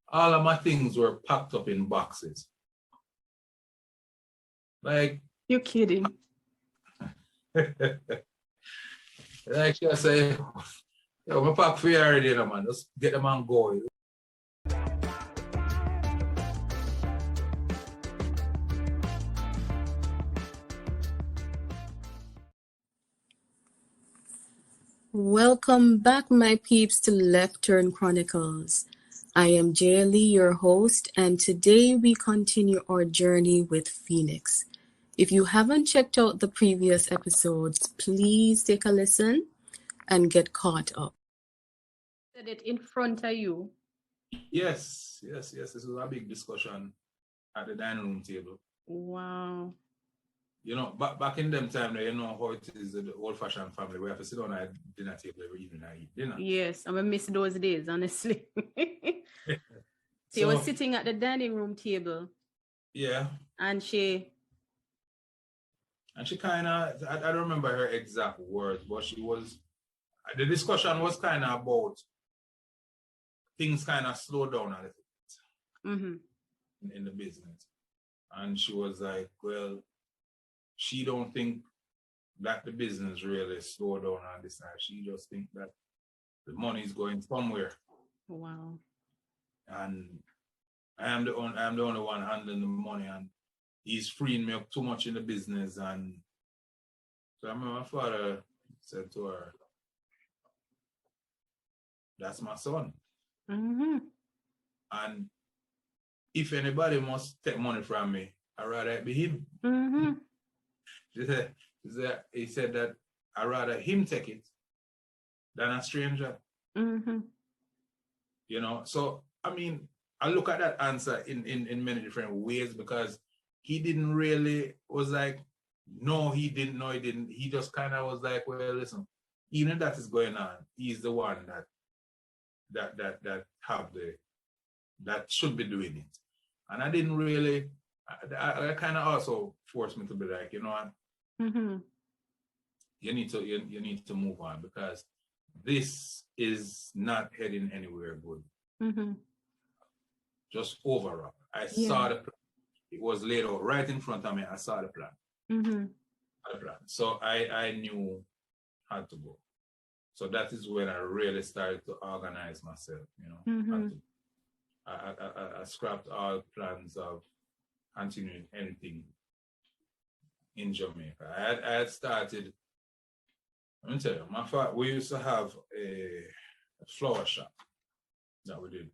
all of my things were packed up in boxes. Like, You're kidding. like she say, yo, my pack for you already, man. Just get them and go. Welcome back, my peeps, to Left Turn Chronicles. I am Jaylee, your host, and today we continue our journey with Phoenix. If you haven't checked out the previous episodes, please take a listen and get caught up. Said it in front of you. Yes. This was a big discussion at the dining room table. Wow. You know, back in them time, you know how it is the old-fashioned family. We have to sit on a dinner table every evening and eat dinner. Yes, I'm gonna miss those days, honestly. So you were sitting at the dining room table. Yeah. And she kind of, I don't remember her exact words, but the discussion was kind of about things kind of slowed down a little bit in the business. And she was like, well, she don't think that the business really slowed down on this side. She just think that the money is going somewhere. Wow. And I'm the only one handling the money, and he's freeing me up too much in the business. And so I remember my father said to her, that's my son. And if anybody must take money from me, I'd rather it be him. He said that I'd rather him take it than a stranger. You know, so I mean, I look at that answer in many different ways, because he didn't really was like, no, he didn't. He just kind of was like, well, listen, even if that is going on, he's the one that should be doing it. And I didn't really, I kind of also forced me to be like, you know what? You need to move on, because this is not heading anywhere good. Just overall, I saw the plan. It was laid out right in front of me. I saw the plan. So I knew how to go. So that is when I really started to organize myself. You know, I scrapped all plans of continuing anything in Jamaica. I had started. Let me tell you, we used to have a flower shop that we did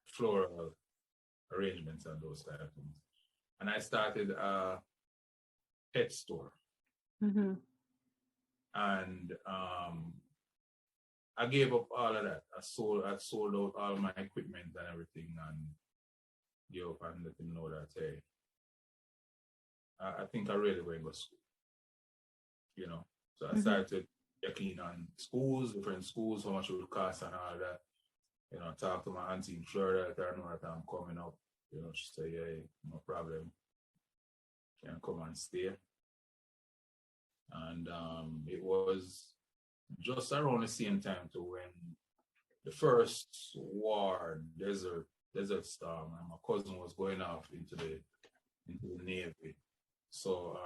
floral arrangements and those kind of things. And I started a pet store. And I gave up all of that. I sold out all my equipment and everything, and gave up and let him know that, hey, I think I really going to go to school. You know, so I started checking on schools, different schools, how much it would cost and all that. You know, talk to my auntie in Florida, let her know that I'm coming up. You know, she said, yeah, no problem. Can come and stay. And it was just around the same time to when the first war, desert storm, and my cousin was going off into the Navy. So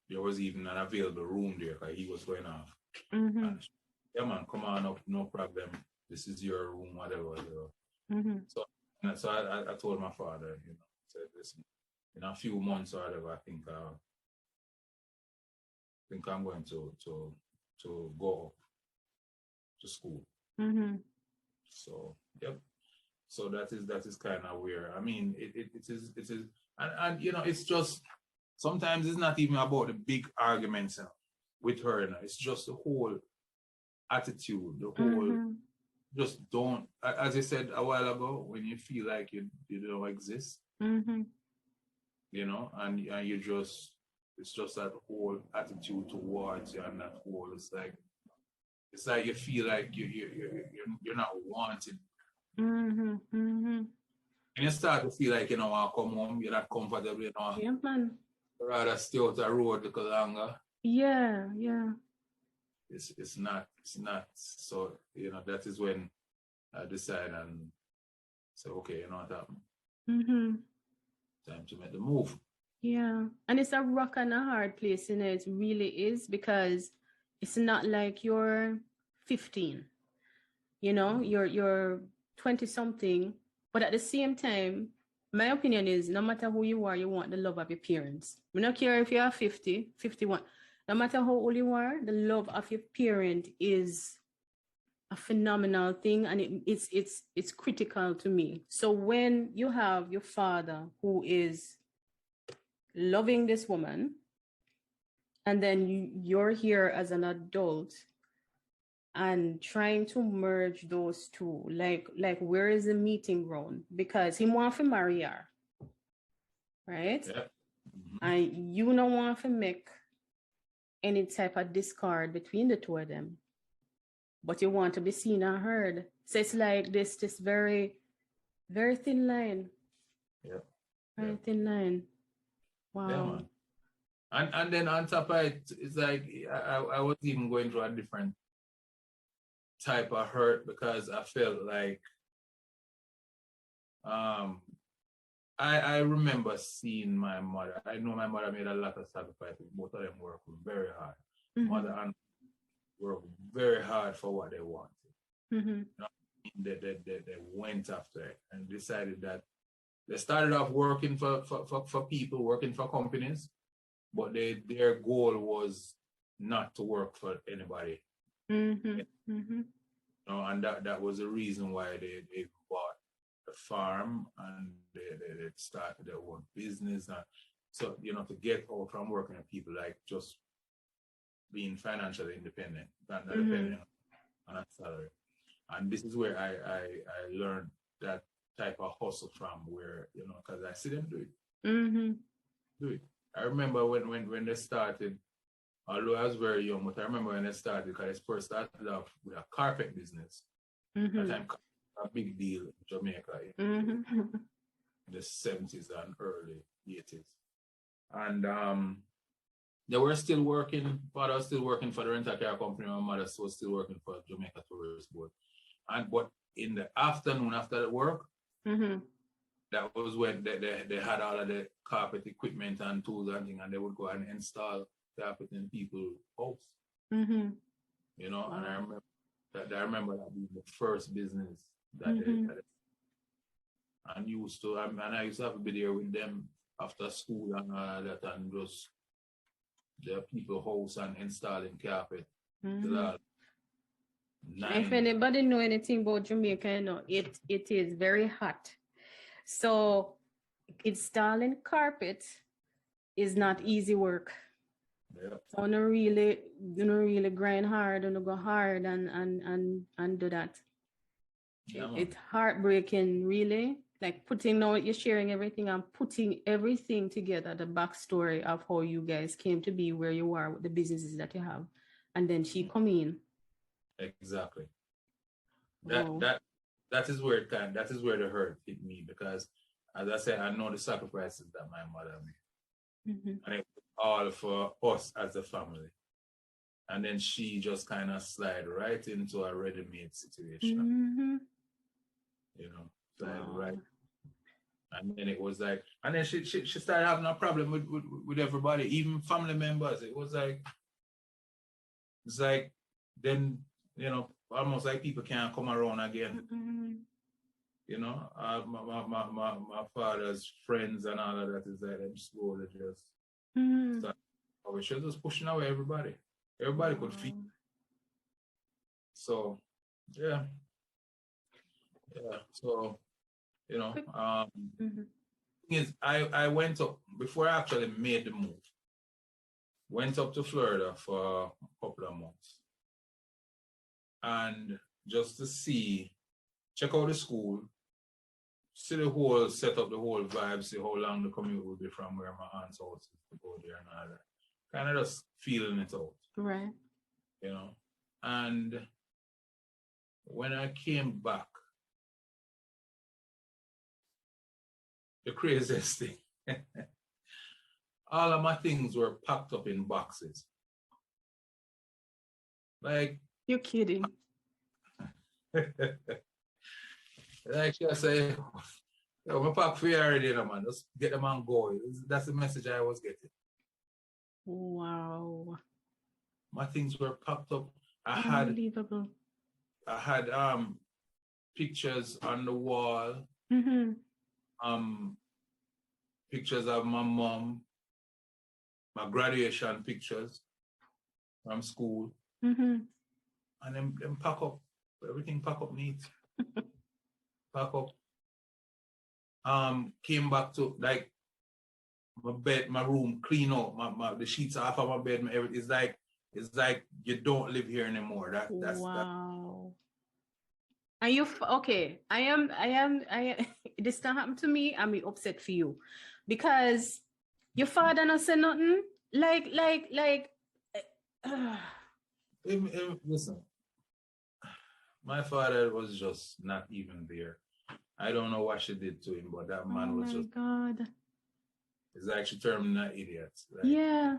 there was even an available room there, because he was going off. And yeah, man, come on up, no problem. This is your room, whatever. So I told my father, you know, said, listen, in a few months or whatever, I think I'm going to go up to school. So yep. So that is kind of where, I mean, it is, and you know, it's just, sometimes it's not even about the big arguments with her. You know? It's just the whole attitude, the whole, just don't, as I said a while ago, when you feel like you don't exist, you know, and you just, it's just that whole attitude towards you, and that whole, it's like you feel like you're not wanted. And you start to feel like, you know, I'll come home, you're not comfortable, you know. Yeah, man. Rather stay out the road a little longer. Yeah. It's not. So, you know, that is when I decide and say, okay, you know what happened? Time to make the move. Yeah. And it's a rock and a hard place, you know, it really is, because it's not like you're 15, you know, you're 20 something, but at the same time, my opinion is no matter who you are, you want the love of your parents. We don't care if you are 50, 51. No matter how old you are, the love of your parent is a phenomenal thing, and it's critical to me. So when you have your father who is loving this woman, and then you're here as an adult and trying to merge those two, like where is the meeting ground? Because he want to marry her, right? Yeah. And you don't want to make any type of discard between the two of them, but you want to be seen and heard. So it's like this very, very thin line. Yeah. Very thin line. Wow. Yeah, man. And then on top of it, it's like I was even going through a different type of hurt, because I felt like I remember seeing my mother. I know my mother made a lot of sacrifices. Both of them worked very hard. Mother and worked very hard for what they wanted. You know, they went after it and decided that they started off working for people, working for companies, but their goal was not to work for anybody. You know, and that was the reason why they bought the farm, and they started their own business. And so, you know, to get out from working with people, like just being financially independent, not depending on a salary. And this is where I learned that type of hustle from, where, you know, because I see them do it. Do it. I remember when they started, although I was very young, but I remember when they started, because they first started off with a carpet business. At the time, a big deal in Jamaica in the 70s and early 80s. And they were still working. Father was still working for the rental car company. My mother was still working for Jamaica Tourist Board. But in the afternoon after the work, that was when they had all of the carpet equipment and tools and things, and they would go and install carpet in people's house. You know, wow. And I remember that being the first business that they had. And I used to have to be there with them after school and all that, and just the people house and installing carpet. If anybody know anything about Jamaica, you know, it is very hot. So installing carpet is not easy work. Yeah. So you really grind hard and go hard and do that. Yeah, it's heartbreaking, really. Like you're sharing everything and putting everything together, the backstory of how you guys came to be where you are with the businesses that you have. And then she come in. Exactly. That is where the hurt hit me, because as I said, I know the sacrifices that my mother made. And it was all for us as a family. And then she just kind of slid right into a ready-made situation. You know, right. And then it was like, and then she started having a problem with everybody, even family members. It's like then, you know, almost like people can't come around again. You know, my father's friends and all of that is like them slowly just start. She was just pushing away everybody. Everybody could feel. So, yeah. So, you know, is I went up before I actually made the move. Went up to Florida for a couple of months, and just to check out the school, see the whole setup, the whole vibe, see how long the commute will be from where my aunt's house is to go there and all that. Kind of just feeling it out. Right. You know, and when I came back, the craziest thing, all of my things were packed up in boxes. Like, you're kidding. Like I say, yo, my pack for you already, you know, man. Just get them and go. That's the message I was getting. Wow. My things were packed up. Unbelievable. I had pictures on the wall. Pictures of my mom, my graduation pictures from school. And then pack up. Everything pack up neat. Pack up. Came back to like my bed, my room, clean out the sheets off of my bed, everything. It's like you don't live here anymore. That's wow. Are you okay? This can happen to me. I'm upset for you because your father not say nothing. Listen, my father was just not even there. I don't know what she did to him, but that man was just. God. It's like she termed him an idiot. Like, yeah.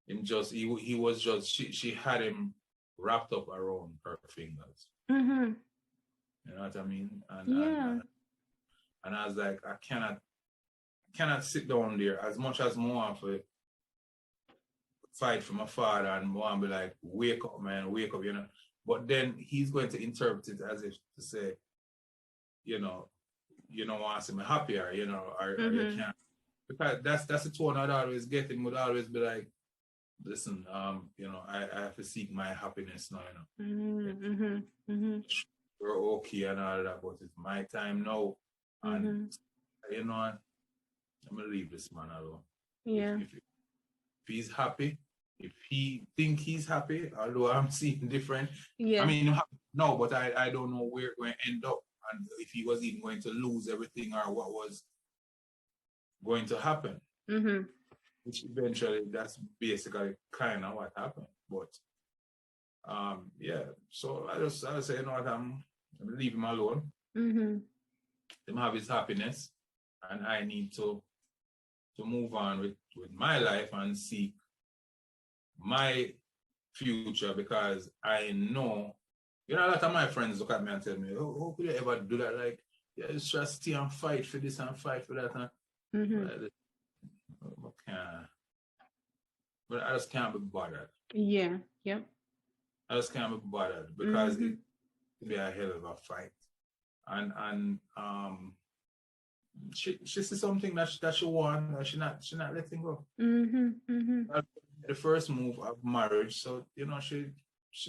He was just she had him wrapped up around her fingers. You know what I mean? And I was like, I cannot sit down there as much as I want to fight for my father and want to be like, wake up, man, wake up, you know. But then he's going to interpret it as if to say, you know, you don't want to see me happier, you know, or you can't. Because that's the tone I'd always get. Him would always be like, listen, you know, I have to seek my happiness now, you know. We're okay and all that, but it's my time now. And you know, I'm gonna leave this man alone. Yeah. If he's happy, if he think he's happy, although I'm seeing different. Yeah. I mean, no, but I don't know where we're going to end up and if he was even going to lose everything or what was going to happen. Which eventually that's basically kind of what happened. But yeah, so I say, you know what, I'm gonna leave him alone. Him have his happiness, and I need to move on with my life and seek my future, because I know, you know, a lot of my friends look at me and tell me, oh, how could you ever do that? Like, yeah, it's just stay and fight for this and fight for that. But I just can't be bothered. Yeah, yep. I just can't be bothered because it could be a hell of a fight. And she sees something that she wants, she not letting go. The first move of marriage, so you know she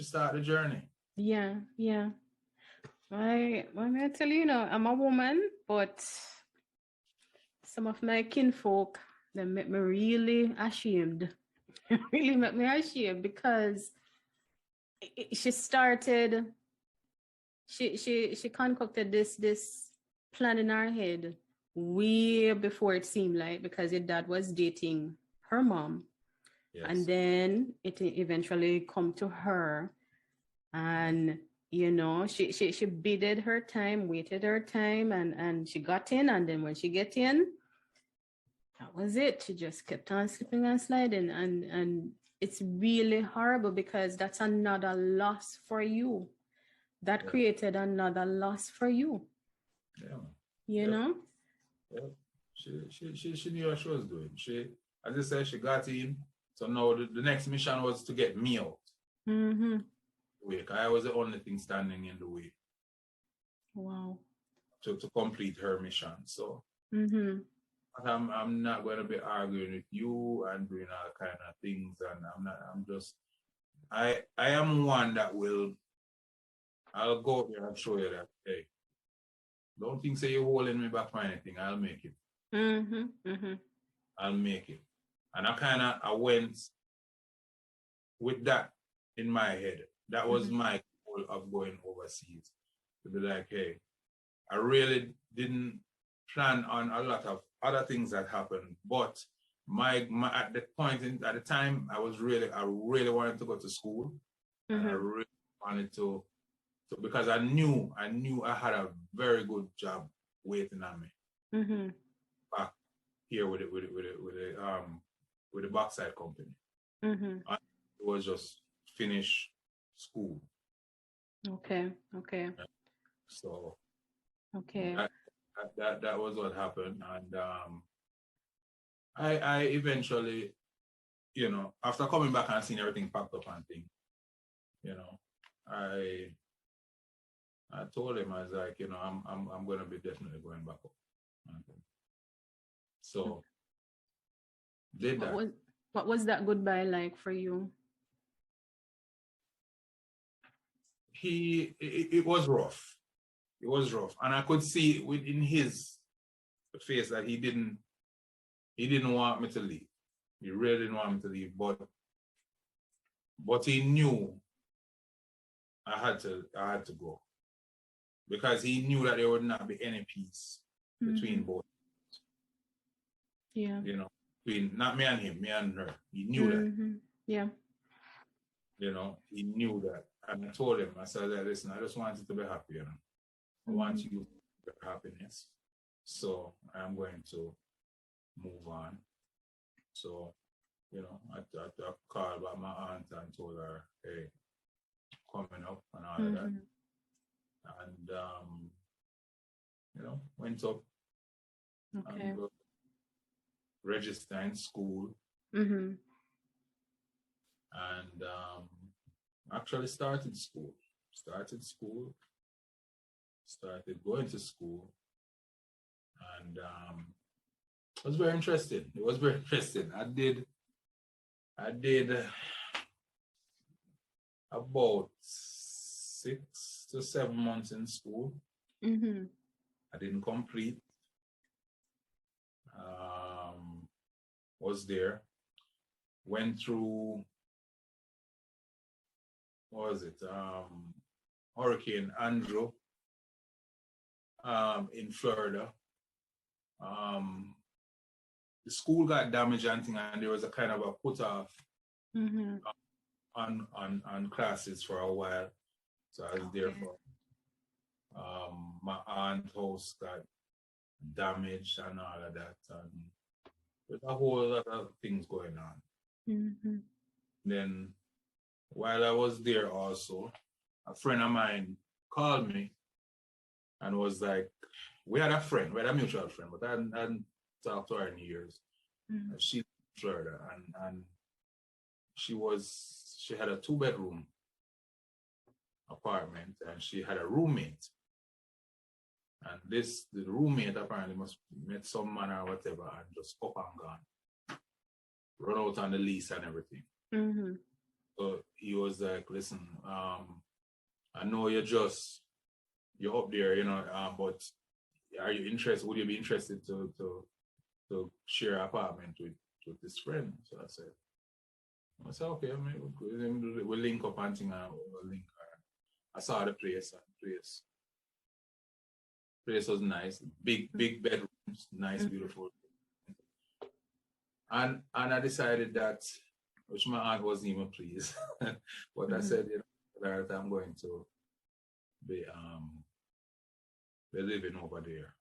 started the journey. Yeah. I tell you, I'm a woman, but some of my kinfolk, they make me really ashamed. Really make me ashamed because she started. She concocted this plan in her head way before it seemed like, because your dad was dating her mom. Yes. And then it eventually come to her, and you know she bided her time, waited her time, and she got in, and then when she get in, that was it. She just kept on slipping and sliding, and it's really horrible because that's another loss for you. That created another loss for you. Yeah. You know? Yeah. She knew what she was doing. She, as I said, she got in. So now the next mission was to get me out. I was the only thing standing in the way. Wow. To complete her mission. So I'm not going to be arguing with you and doing all kind of things. And I am one that I'll go up there and show you that, hey, don't think say you're holding me back for anything. I'll make it. I'll make it. And I went with that in my head. That was my goal of going overseas. To be like, hey, I really didn't plan on a lot of other things that happened, but my at the time I really wanted to go to school. And I really wanted to, because I knew I had a very good job waiting on me back here with the backside company. I was just finish school. Okay. So Okay. That was what happened. And I eventually, after coming back and seeing everything packed up and things, I told him, I was like, I'm gonna be definitely going back up. So did that. What was that goodbye like for you? It was rough. It was rough. And I could see within his face that he didn't want me to leave. He really didn't want me to leave, but he knew I had to go. Because he knew that there would not be any peace between both. Yeah. Between not me and him, me and her. He knew that. Yeah. He knew that. And I told him, I said, listen, I just want you to be happy, I want you to have happiness. So I'm going to move on. So, I called back my aunt and told her, hey, coming up and all of that. And went up and registered in school. And actually started going to school. And it was very interesting. I did about 6 to 7 months in school. I didn't complete. Was there. Went through, what was it? Hurricane Andrew in Florida. The school got damaged and there was a kind of a put off on classes for a while. So I was there for my aunt's house got damaged and all of that, and there's a whole lot of things going on. Then while I was there also, a friend of mine called me and was like, we had a mutual friend, but I hadn't talked to her in years. She's in Florida, and she had a 2-bedroom apartment, and she had a roommate. And the roommate apparently must met some man or whatever and just up and gone. Run out on the lease and everything. So he was like, listen, I know you're up there, but are you interested? Would you be interested to share an apartment with this friend? So I said, okay, we'll link up and thing and we'll link. I saw the place and the place was nice, big bedrooms, nice, beautiful. And I decided that, which my aunt wasn't even pleased, but I said, that I'm going to be living over there.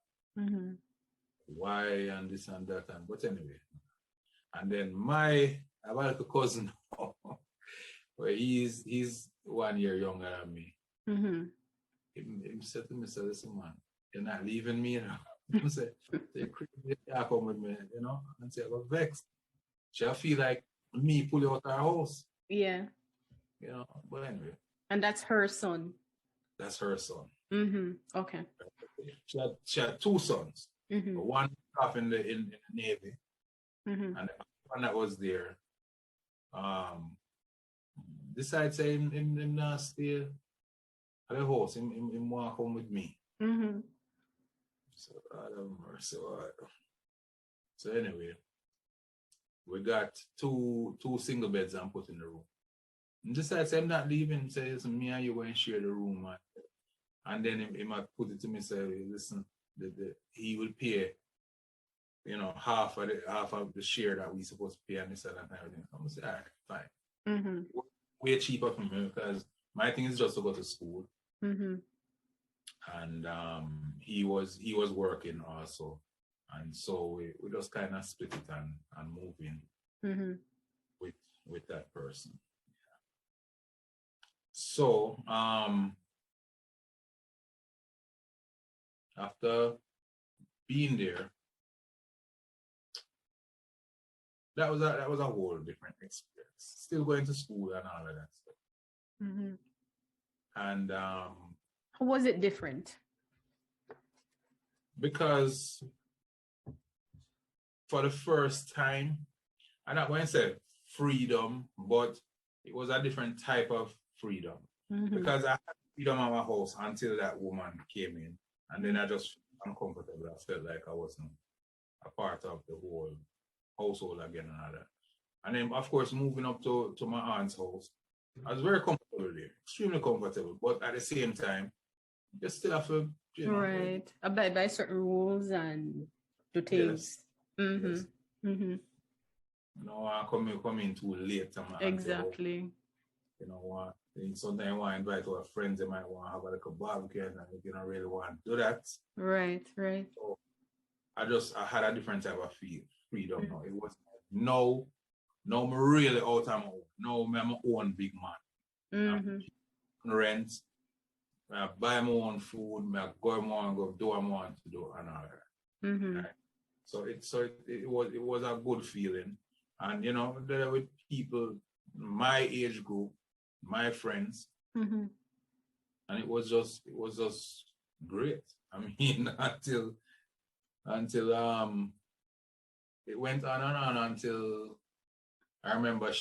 Why and this and that, but anyway. And then I have a cousin where he's 1 year younger than me. He said to me, listen, man, you're not leaving me, He said, you're crazy, you come with me, and say, I got vexed. She'll feel like me pull you out of her house. Yeah. But anyway. And that's her son. That's her son. Okay. She had 2 sons. One off in the Navy. And the one that was there decided to say him not stay at the house. Him want to come with me. So I don't know. So anyway, we got two single beds and put in the room. And decided I'm not leaving. Say, listen, me and you going to share the room, man. And then he might put it to me, say, listen, he will pay, half of the share that we supposed to pay and this and that and everything. I'm gonna say, all right, fine. Way cheaper for me because my thing is just to go to school. And he was working also, and so we just kind of split it and move in with that person. So after being there, that was a whole different experience. Still going to school and all of that stuff. Mm-hmm. And How was it different? because for the first time, I'm not going to say freedom, but it was a different type of freedom. Mm-hmm. Because I had freedom at my house until that woman came in. And then I just felt uncomfortable. I felt like I wasn't a part of the whole household again and all that. And then, of course, moving up to my aunt's house, I was very comfortable there, extremely comfortable. But at the same time, you still have to, right, abide by certain rules and do things. Yes. Mm-hmm. Yes. Mm-hmm. No, I come in too late to my exactly. Home. You know, sometimes you want to invite our friends, they might want to have a little barbecue, and you don't really want to do that. Right. So I had a different type of freedom now. It was no, I'm really out on my own. No, I'm my own big man. Rent, I buy my own food, I go do what I want to do and all that. Mm-hmm. Right? So it was a good feeling. And there with people my age group, my friends, and it was just great. I mean, until it went on and on until I remember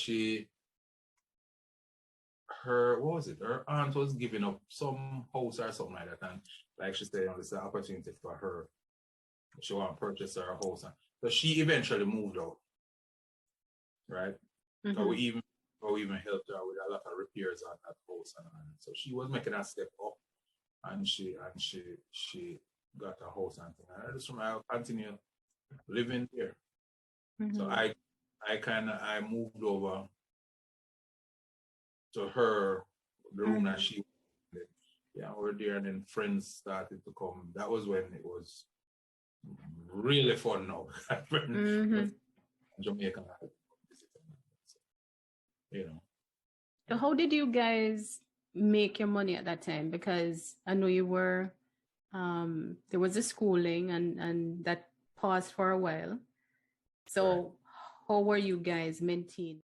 her aunt was giving up some house or something like that, and like she said, it's an opportunity for her. She want to purchase her house, so she eventually moved out, right? So we even helped her with a lot of repairs on that house, and so she was making a step up, and she got a house and thing. And I just remember I continue living there. So I moved over to her, the room that she lived. Yeah, we're there, and then friends started to come. That was when it was really fun now. Jamaica, So how did you guys make your money at that time? Because I know you were there was a schooling and that paused for a while. So how were you guys maintaining